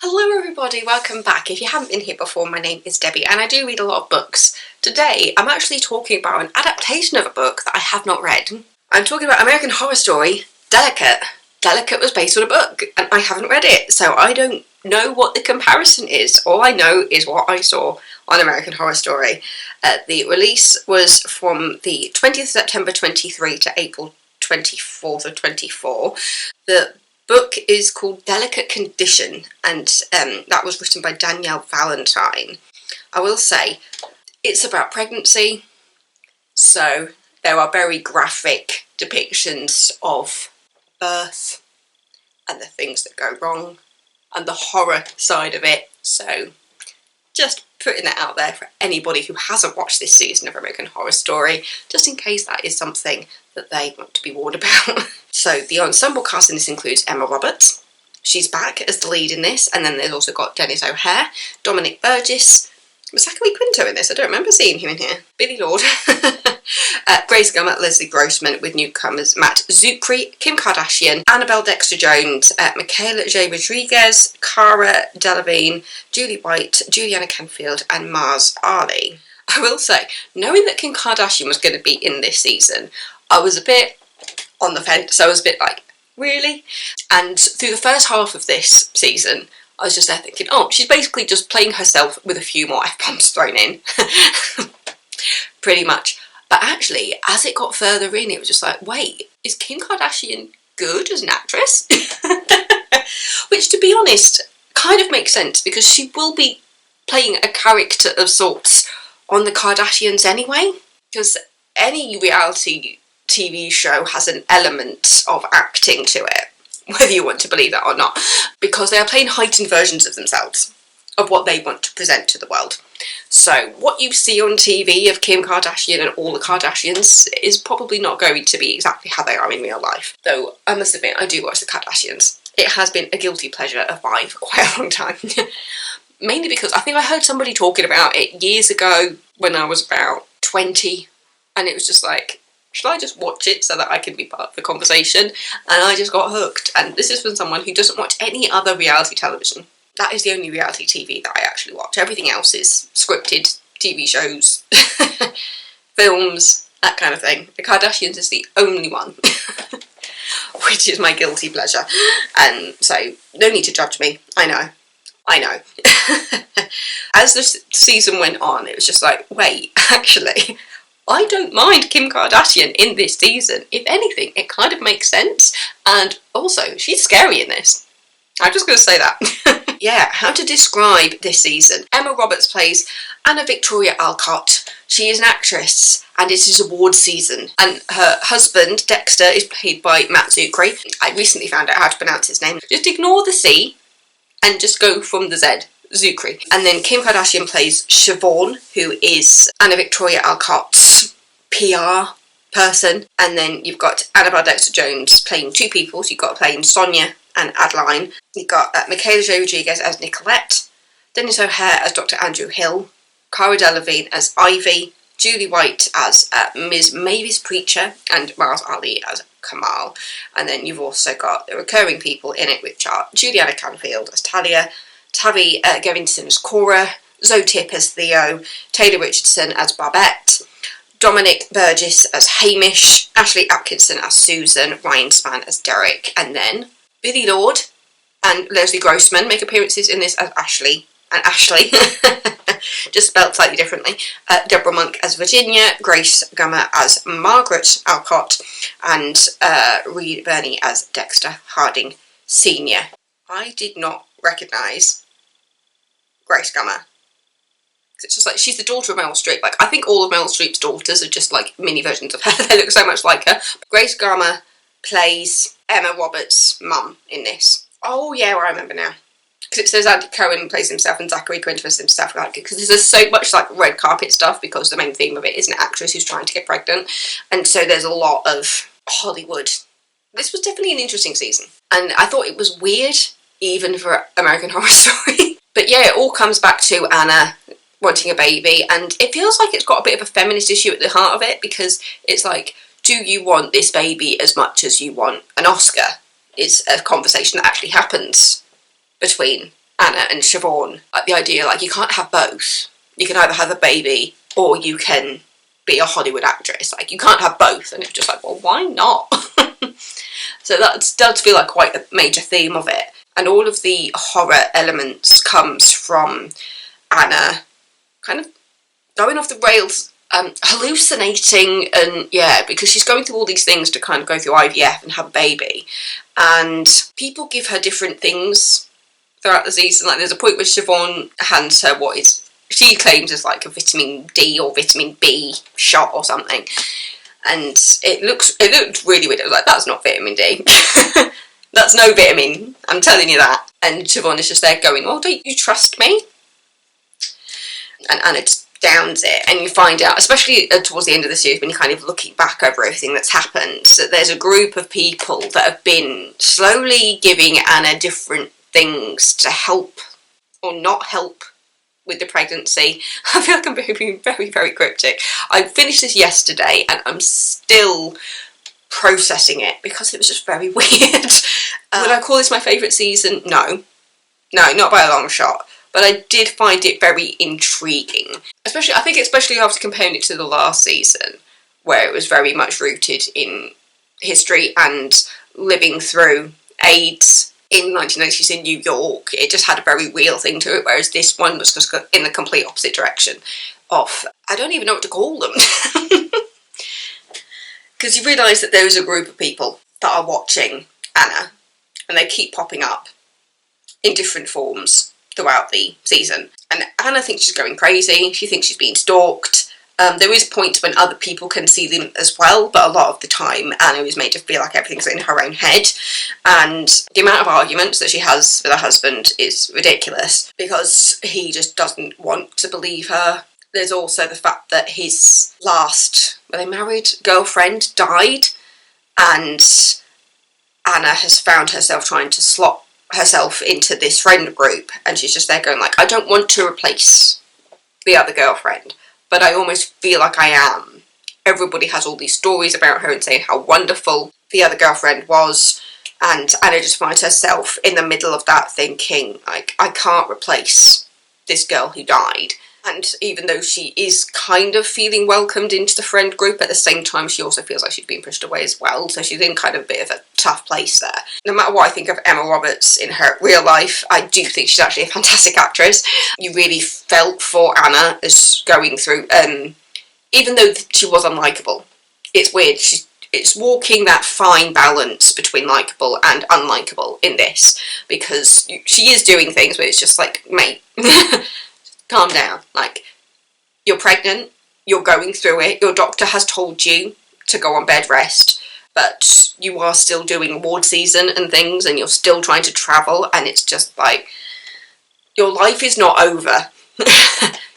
Hello everybody, welcome back. If you haven't been here before, my name is Debbie and I do read a lot of books. Today I'm actually talking about an adaptation of a book that I have not read. I'm talking about American Horror Story, Delicate. Delicate was based on a book and I haven't read it, so I don't know what the comparison is. All I know is what I saw on American Horror Story. The release was from the 20th of September 23 to April 24th of 24. The book is called Delicate Condition, and that was written by Danielle Valentine. I will say, it's about pregnancy, so there are very graphic depictions of birth and the things that go wrong and the horror side of it, so just putting that out there for anybody who hasn't watched this season of American Horror Story, just in case that is something that they want to be warned about. So the ensemble cast in this includes Emma Roberts, she's back as the lead in this, and then there's also got Dennis O'Hare, Dominic Burgess, was Zachary Quinto in this? I don't remember seeing him in here. Billy Lord, Grace Gummer, Leslie Grossman, with newcomers Matt Zuckery, Kim Kardashian, Annabelle Dexter-Jones, Michaela J. Rodriguez, Cara Delevingne, Julie White, Juliana Canfield, and Mars Ali. I will say, knowing that Kim Kardashian was going to be in this season, I was a bit on the fence. I was a bit like, really? And through the first half of this season, I was just there thinking, oh, she's basically just playing herself with a few more F-bombs thrown in. Pretty much. But actually, as it got further in, it was just like, wait, is Kim Kardashian good as an actress? Which, to be honest, kind of makes sense, because she will be playing a character of sorts on the Kardashians anyway. Because any reality TV show has an element of acting to it, whether you want to believe that or not, because they are playing heightened versions of themselves, of what they want to present to the world. So what you see on TV of Kim Kardashian and all the Kardashians is probably not going to be exactly how they are in real life. Though I must admit, I do watch the Kardashians. It has been a guilty pleasure of mine for quite a long time. Mainly because I think I heard somebody talking about it years ago when I was about 20, and it was just like, should I just watch it so that I can be part of the conversation? And I just got hooked. And this is from someone who doesn't watch any other reality television. That is the only reality TV that I actually watch. Everything else is scripted TV shows, films, that kind of thing. The Kardashians is the only one, which is my guilty pleasure. And so, no need to judge me. I know. As the season went on, it was just like, wait, actually, I don't mind Kim Kardashian in this season. If anything, it kind of makes sense. And also, she's scary in this. I'm just going to say that. Yeah, how to describe this season. Emma Roberts plays Anna Victoria Alcott. She is an actress, and it is award season. And her husband, Dexter, is played by Matt Zuckery. I recently found out how to pronounce his name. Just ignore the C and just go from the Z. Zuckery. And then Kim Kardashian plays Siobhan, who is Anna Victoria Alcott's PR person. And then you've got Annabelle Dexter-Jones playing two people. So you've got playing Sonia and Adeline. You've got Michaela J. Rodriguez as Nicolette, Dennis O'Hare as Dr. Andrew Hill, Cara Delevingne as Ivy, Julie White as Ms. Mavis Preacher, and Mars Ali as Kamal. And then you've also got the recurring people in it, which are Juliana Canfield as Talia, Tabby Gevinson as Cora, Zoe Tipp as Theo, Taylor Richardson as Barbette, Dominic Burgess as Hamish, Ashley Atkinson as Susan, Ryan Spann as Derek, and then Billy Lord and Leslie Grossman make appearances in this as Ashley and Ashley, just spelled slightly differently. Deborah Monk as Virginia, Grace Gummer as Margaret Alcott, and Reed Burney as Dexter Harding Sr. I did not recognise Grace Gummer. It's just like, she's the daughter of Meryl Streep. Like, I think all of Meryl Streep's daughters are just like mini versions of her. They look so much like her. Grace Gummer plays Emma Roberts' mum in this. Oh yeah, I remember now. Because it says Andy Cohen plays himself and Zachary Quinto plays himself. Because there's so much like red carpet stuff, because the main theme of it is an actress who's trying to get pregnant. And so there's a lot of Hollywood. This was definitely an interesting season. And I thought it was weird, even for American Horror Story. But yeah, it all comes back to Anna wanting a baby, and it feels like it's got a bit of a feminist issue at the heart of it, because it's like, do you want this baby as much as you want an Oscar? It's a conversation that actually happens between Anna and Siobhan, like the idea like you can't have both. You can either have a baby or you can be a Hollywood actress. Like, you can't have both. And it's just like, well, why not? So that does feel like quite a major theme of it. And all of the horror elements comes from Anna kind of going off the rails, hallucinating, and yeah, because she's going through all these things to kind of go through IVF and have a baby. And people give her different things throughout the season. Like, there's a point where Siobhan hands her what is, she claims is like a vitamin D or vitamin B shot or something. And it looked really weird. I was like, that's not vitamin D. That's no vitamin, I'm telling you that. And Siobhan is just there going, oh, don't you trust me? And Anna just downs it, and you find out, especially towards the end of the series, when you're kind of looking back over everything that's happened, that there's a group of people that have been slowly giving Anna different things to help or not help with the pregnancy. I feel like I'm being very, very cryptic. I finished this yesterday and I'm still processing it because it was just very weird. Would I call this my favourite season? No, not by a long shot. But I did find it very intriguing. Especially after comparing it to the last season, where it was very much rooted in history and living through AIDS in 1980s in New York. It just had a very real thing to it, whereas this one was just in the complete opposite direction of, I don't even know what to call them. Because you realise that there is a group of people that are watching Anna, and they keep popping up in different forms throughout the season. And Anna thinks she's going crazy, she thinks she's being stalked. There is points when other people can see them as well, but a lot of the time Anna is made to feel like everything's in her own head. And the amount of arguments that she has with her husband is ridiculous, because he just doesn't want to believe her. There's also the fact that his last, were they married, girlfriend died, and Anna has found herself trying to slot herself into this friend group, and she's just there going like, I don't want to replace the other girlfriend, but I almost feel like I am. Everybody has all these stories about her and saying how wonderful the other girlfriend was, and Anna just finds herself in the middle of that thinking, like, I can't replace this girl who died. And even though she is kind of feeling welcomed into the friend group, at the same time she also feels like she's being pushed away as well, so she's in kind of a bit of a tough place there. No matter what I think of Emma Roberts in her real life, I do think she's actually a fantastic actress. You really felt for Anna as going through, even though she was unlikable. It's weird, it's walking that fine balance between likeable and unlikable in this, because she is doing things where it's just like, mate, calm down. Like, you're pregnant, you're going through it, your doctor has told you to go on bed rest, but you are still doing award season and things, and you're still trying to travel, and it's just like, your life is not over.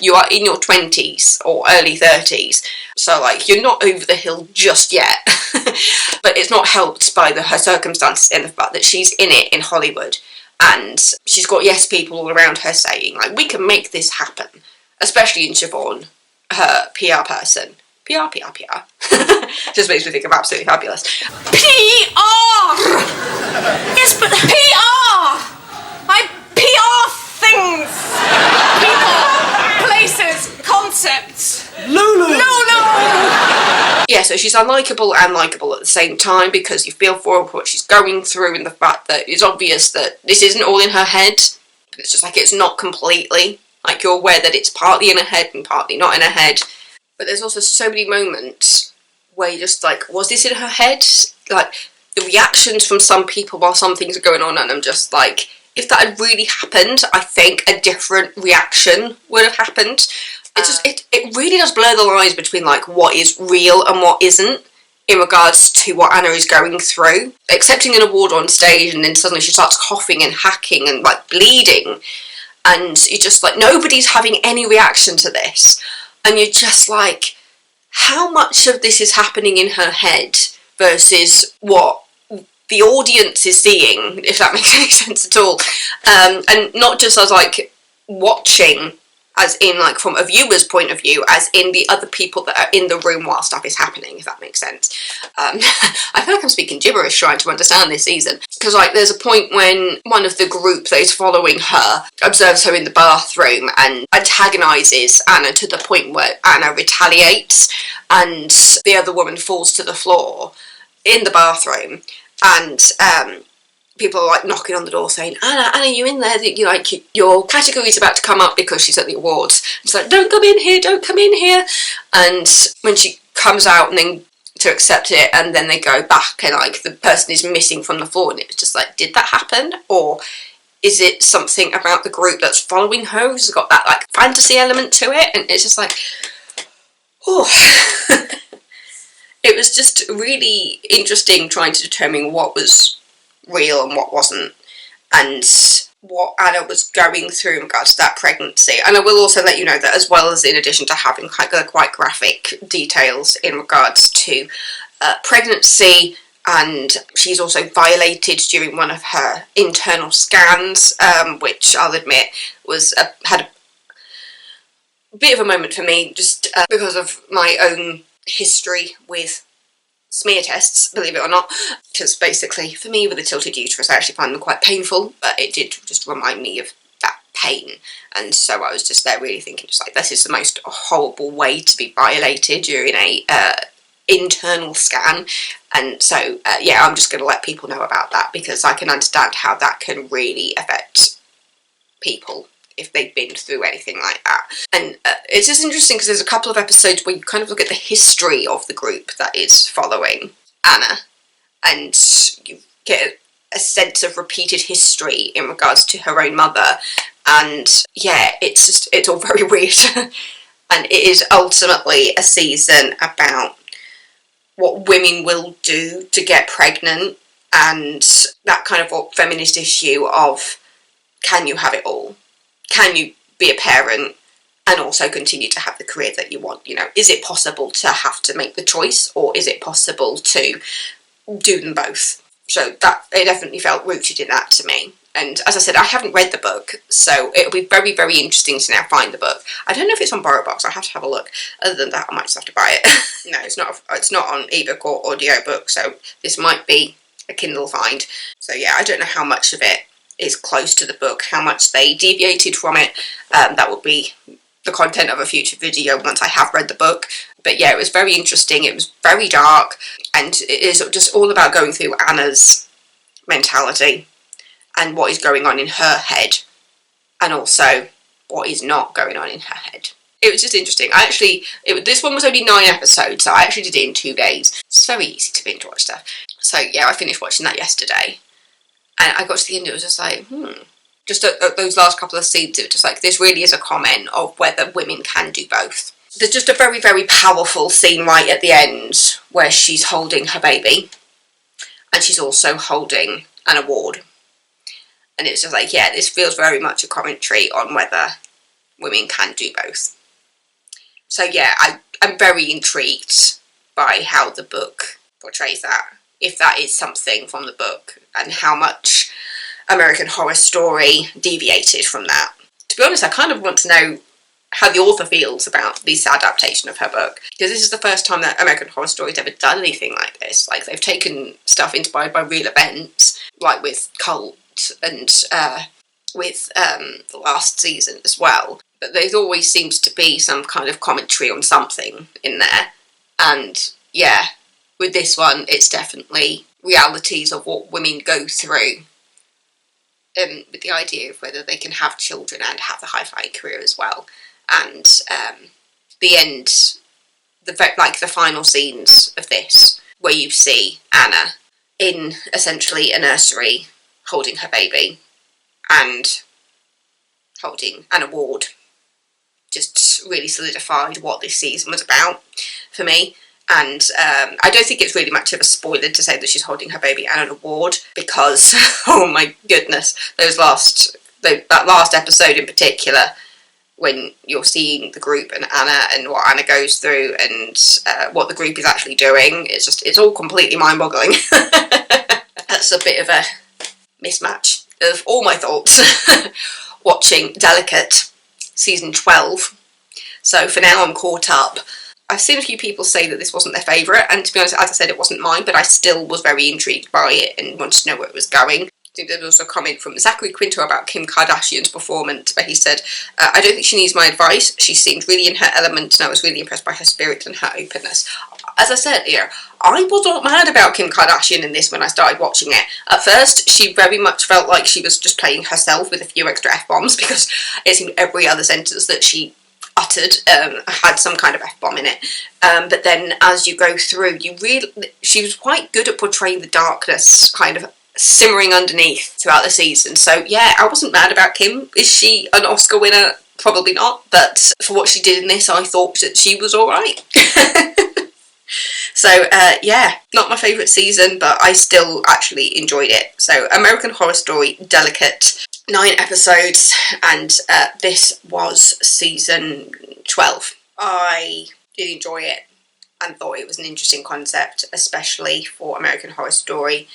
You are in your 20s or early 30s, so like, you're not over the hill just yet. But it's not helped by her circumstances and the fact that she's in it in Hollywood, and she's got yes people all around her saying, like, we can make this happen. Especially in Siobhan, her PR person. PR. Just makes me think of Absolutely Fabulous. PR! Yes, but PR! My PR things! People, places, concepts. Lulu! No! Yeah, so she's unlikable and likeable at the same time, because you feel for her what she's going through, and the fact that it's obvious that this isn't all in her head. It's just like, it's not completely. Like, you're aware that it's partly in her head and partly not in her head. But there's also so many moments where you're just like, was this in her head? Like, the reactions from some people while some things are going on, and I'm just like, if that had really happened, I think a different reaction would have happened. It really does blur the lines between, like, what is real and what isn't in regards to what Anna is going through. Accepting an award on stage, and then suddenly she starts coughing and hacking and, like, bleeding. And you're just like, nobody's having any reaction to this. And you're just like, how much of this is happening in her head versus what the audience is seeing, if that makes any sense at all. And not just as, like, watching as in like from a viewer's point of view, as in the other people that are in the room while stuff is happening, if that makes sense. I feel like I'm speaking gibberish trying to understand this season, because like there's a point when one of the group that is following her observes her in the bathroom and antagonises Anna to the point where Anna retaliates and the other woman falls to the floor in the bathroom, and people are like knocking on the door saying, Anna, you in there? Your category's about to come up because she's at the awards. It's like, don't come in here, don't come in here. And when she comes out and then to accept it, and then they go back and like the person is missing from the floor, and it's just like, did that happen? Or is it something about the group that's following her who's got that like fantasy element to it? And it's just like, oh. It was just really interesting trying to determine what was real and what wasn't, and what Anna was going through in regards to that pregnancy. And I will also let you know that, as well as in addition to having quite graphic details in regards to pregnancy, and she's also violated during one of her internal scans, which I'll admit was had a bit of a moment for me, just because of my own history with smear tests, believe it or not, because basically for me with a tilted uterus I actually find them quite painful, but it did just remind me of that pain, and so I was just there really thinking just like, this is the most horrible way to be violated during a internal scan. And so yeah, I'm just going to let people know about that, because I can understand how that can really affect people if they've been through anything like that. And it's just interesting because there's a couple of episodes where you kind of look at the history of the group that is following Anna, and you get a sense of repeated history in regards to her own mother. And yeah, it's all very weird. And it is ultimately a season about what women will do to get pregnant, and that kind of feminist issue of, can you have it all? Can you be a parent and also continue to have the career that you want? You know, is it possible to have to make the choice, or is it possible to do them both? So that, it definitely felt rooted in that to me. And as I said, I haven't read the book, so it'll be very, very interesting to now find the book. I don't know if it's on BorrowBox. I have to have a look. Other than that, I might just have to buy it. No, it's not on ebook or audiobook, so this might be a Kindle find. So yeah, I don't know how much of it is close to the book, how much they deviated from it. That will be the content of a future video once I have read the book. But yeah, it was very interesting. It was very dark, and it is just all about going through Anna's mentality and what is going on in her head, and also what is not going on in her head. It was just interesting. This one was only 9 episodes, so I actually did it in 2 days. It's very easy to binge watch stuff. So yeah, I finished watching that yesterday. And I got to the end, it was just like, Just at those last couple of scenes, it was just like, this really is a comment of whether women can do both. There's just a very, very powerful scene right at the end where she's holding her baby, and she's also holding an award. And it's just like, yeah, this feels very much a commentary on whether women can do both. So yeah, I'm very intrigued by how the book portrays that, if that is something from the book, and how much American Horror Story deviated from that. To be honest, I kind of want to know how the author feels about this adaptation of her book, because this is the first time that American Horror Story has ever done anything like this. Like, they've taken stuff inspired by real events, like with Cult and with the last season as well, but there always seems to be some kind of commentary on something in there. And yeah, with this one, it's definitely realities of what women go through, with the idea of whether they can have children and have a high-flying career as well. And the end, the final scenes of this, where you see Anna in essentially a nursery holding her baby and holding an award, just really solidified what this season was about for me. And I don't think it's really much of a spoiler to say that she's holding her baby and an award, because, oh my goodness, that last episode in particular, when you're seeing the group and Anna and what Anna goes through and what the group is actually doing, it's all completely mind-boggling. That's a bit of a mismatch of all my thoughts watching Delicate. season 12. So for now I'm caught up. I've seen a few people say that this wasn't their favourite, and to be honest, as I said, it wasn't mine, but I still was very intrigued by it and wanted to know where it was going. I think there was also a comment from Zachary Quinto about Kim Kardashian's performance, where he said, I don't think she needs my advice. She seemed really in her element, and I was really impressed by her spirit and her openness. As I said here, I was not mad about Kim Kardashian in this when I started watching it. At first, she very much felt like she was just playing herself with a few extra F-bombs, because it seemed every other sentence that she uttered had some kind of F-bomb in it. But then as you go through, she was quite good at portraying the darkness kind of simmering underneath throughout the season. So yeah, I wasn't mad about Kim. Is she an Oscar winner? Probably not. But for what she did in this, I thought that she was alright. So yeah, not my favourite season, but I still actually enjoyed it. So American Horror Story Delicate, 9 episodes, and this was season 12. I did enjoy it and thought it was an interesting concept, especially for American Horror Story,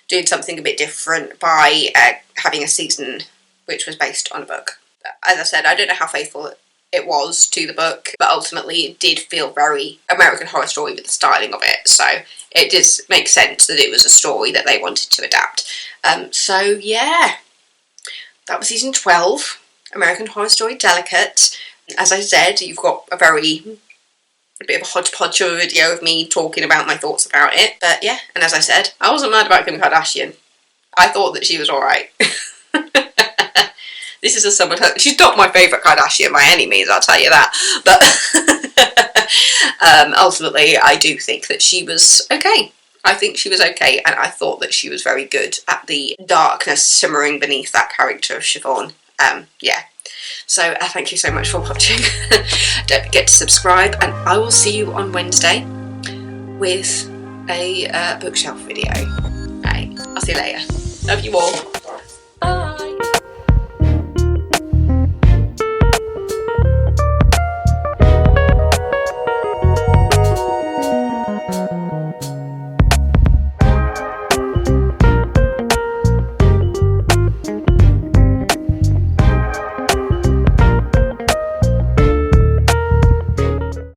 doing something a bit different by having a season which was based on a book. As I said, I don't know how faithful it was to the book, but ultimately it did feel very American Horror Story with the styling of it, so it did make sense that it was a story that they wanted to adapt. So yeah, that was season 12, American Horror Story Delicate. As I said, you've got a bit of a hodgepodge of a video of me talking about my thoughts about it, but yeah, and as I said, I wasn't mad about Kim Kardashian. I thought that she was alright. This is a someone, she's not my favourite Kardashian by any means, I'll tell you that, but ultimately I do think that she was okay. I think she was okay, and I thought that she was very good at the darkness simmering beneath that character of Siobhan. Yeah. So thank you so much for watching. Don't forget to subscribe, and I will see you on Wednesday with a bookshelf video. Right, I'll see you later. Love you all.